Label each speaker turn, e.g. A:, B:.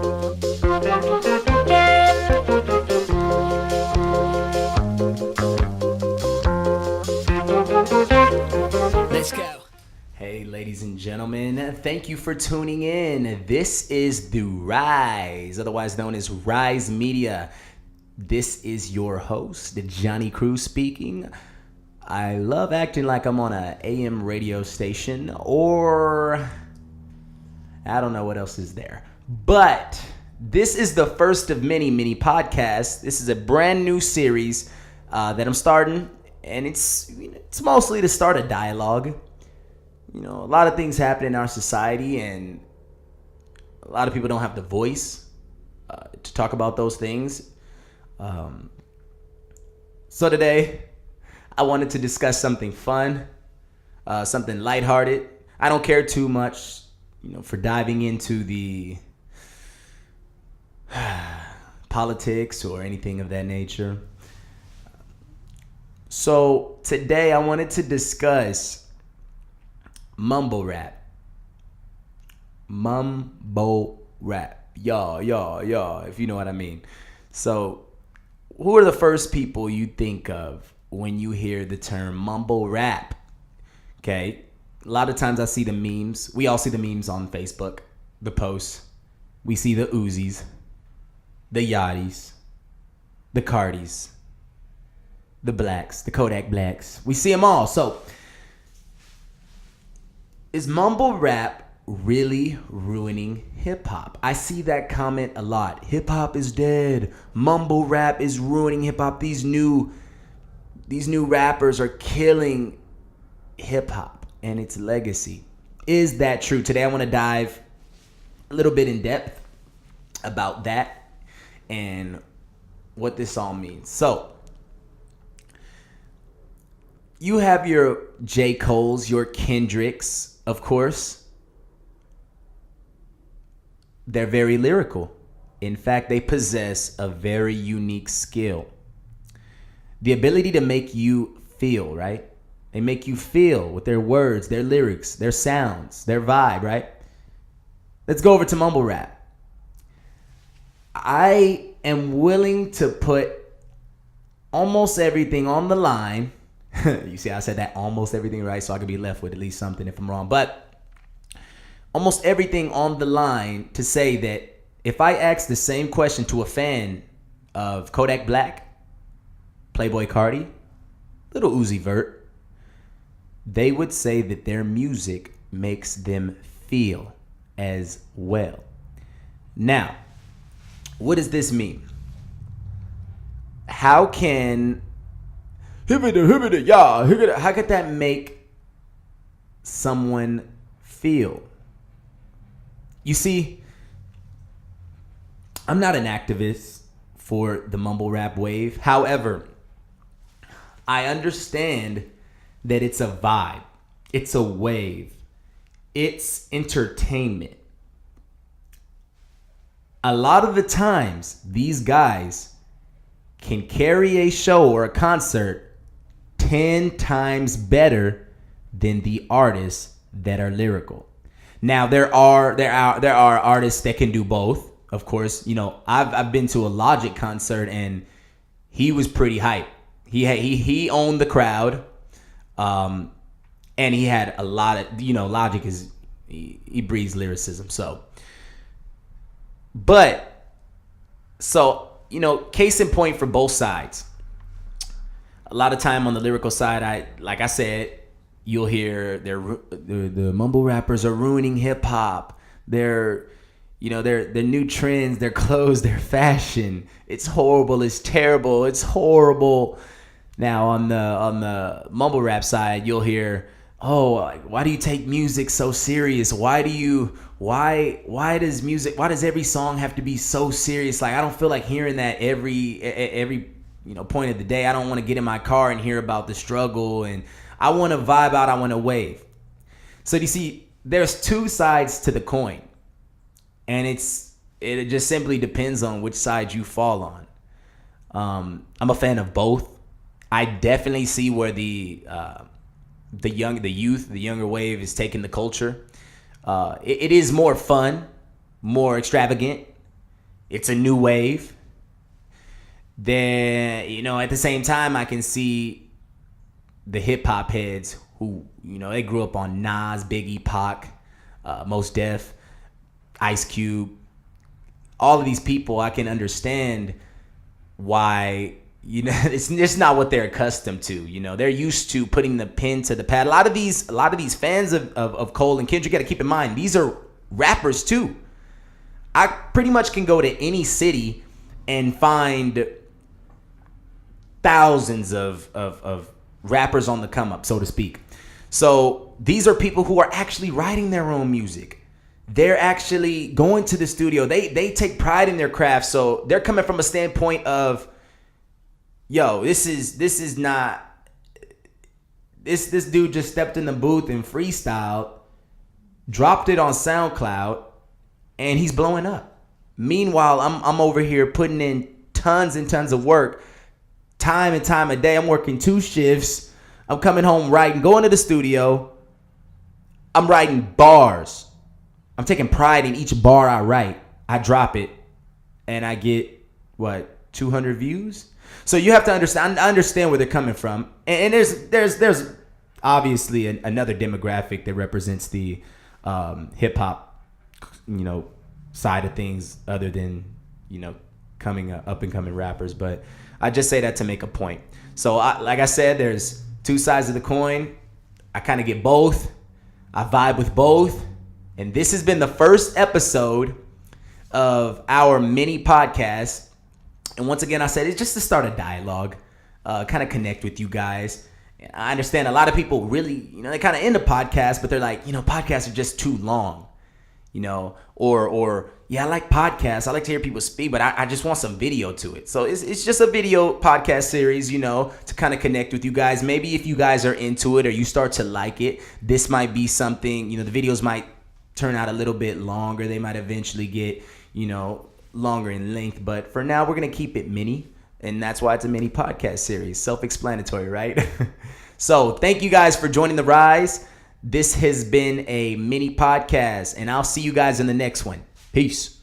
A: Let's go. Hey, ladies and gentlemen, thank you for tuning in. This is The Rise, otherwise known as Rise Media. This is your host, Johnny Cruz speaking. I love acting like I'm on a AM radio station, or I don't know what else is there. But this is the first of many podcasts. This is a brand new series that I'm starting, and it's mostly to start a dialogue. A lot of things happen in our society, and a lot of people don't have the voice to talk about those things. So today, I wanted to discuss something fun, something lighthearted. I don't care too much, for diving into the politics or anything of that nature. So today, I wanted to discuss Mumble Rap. Mumble Rap. Y'all, if you know what I mean. So, who are the first people you think of when you hear the term Mumble Rap? Okay. A lot of times I see the memes. We all see the memes on Facebook, the posts. We see the Uzis, the Yachties, the Cardis, the Blacks, the Kodak Blacks. We see them all. So, is Mumble Rap really ruining hip-hop? I see that comment a lot. Hip-hop is dead. Mumble Rap is ruining hip-hop. These new rappers are killing hip-hop and its legacy. Is that true? Today I want to dive a little bit in depth about that and what this all means. So, you have your J. Cole's, your Kendricks, of course. They're very lyrical. In fact, they possess a very unique skill. The ability to make you feel, right? They make you feel with their words, their lyrics, their sounds, their vibe, right? Let's go over to Mumble Rap. I am willing to put almost everything on the line. You see, I said that almost everything, right? So I could be left with at least something if I'm wrong. But almost everything on the line to say that if I ask the same question to a fan of Kodak Black, Playboy Cardi, Little Uzi Vert, they would say that their music makes them feel as well. Now, what does this mean? How can how could that make someone feel? You see, I'm not an activist for the mumble rap wave. However, I understand that it's a vibe. It's a wave. It's entertainment. A lot of the times, these guys can carry a show or a concert 10 times better than the artists that are lyrical. Now there are artists that can do both. Of course, I've been to a Logic concert and he was pretty hype. He owned the crowd, and he had a lot of Logic is he breathes lyricism. So case in point for both sides. A lot of time on the lyrical side, like I said, you'll hear the mumble rappers are ruining hip hop. Their new trends, their clothes, their fashion. It's horrible. It's terrible. It's horrible. Now on the mumble rap side, you'll hear, why do you take music so serious? Why does every song have to be so serious? Like, I don't feel like hearing that every point of the day. I don't want to get in my car and hear about the struggle, and I want to vibe out. I want to wave. So you see, there's two sides to the coin, and it just simply depends on which side you fall on. I'm a fan of both. I definitely see where the younger wave is taking the culture. It is more fun, more extravagant. It's a new wave. Then, you know, at the same time, I can see the hip hop heads who, you know, they grew up on Nas, Biggie, Pac, Mos Def, Ice Cube. All of these people, I can understand why, you know, it's just not what they're accustomed to. You know, they're used to putting the pen to the pad. A lot of these fans of Cole and Kendrick, you got to keep in mind, these are rappers too. I pretty much can go to any city and find thousands of rappers on the come up, so to speak. So these are people who are actually writing their own music. They're actually going to the studio. They take pride in their craft. So they're coming from a standpoint of, yo, this dude just stepped in the booth and freestyled, dropped it on SoundCloud, and he's blowing up. Meanwhile, I'm over here putting in tons and tons of work, time and time a day. I'm working 2 shifts. I'm coming home writing, going to the studio. I'm writing bars. I'm taking pride in each bar I write. I drop it, and I get, 200 views? So you have to understand. I understand where they're coming from, and there's obviously another demographic that represents the hip hop, you know, side of things, other than, you know, coming up and coming rappers. But I just say that to make a point. So like I said, there's 2 sides of the coin. I kind of get both. I vibe with both. And this has been the first episode of our mini podcast. And once again, I said it's just to start a dialogue, kind of connect with you guys. I understand a lot of people really, you know, they kind of into podcasts, but they're like, you know, podcasts are just too long, you know, or yeah, I like podcasts. I like to hear people speak, but I just want some video to it. So it's just a video podcast series, you know, to kind of connect with you guys. Maybe if you guys are into it or you start to like it, this might be something, you know, the videos might turn out a little bit longer. They might eventually get, you know, longer in length, but for now we're going to keep it mini, and that's why it's a mini podcast series. Self-explanatory, right? So thank you guys for joining the Rise. This has been a mini podcast, and I'll see you guys in the next one. Peace.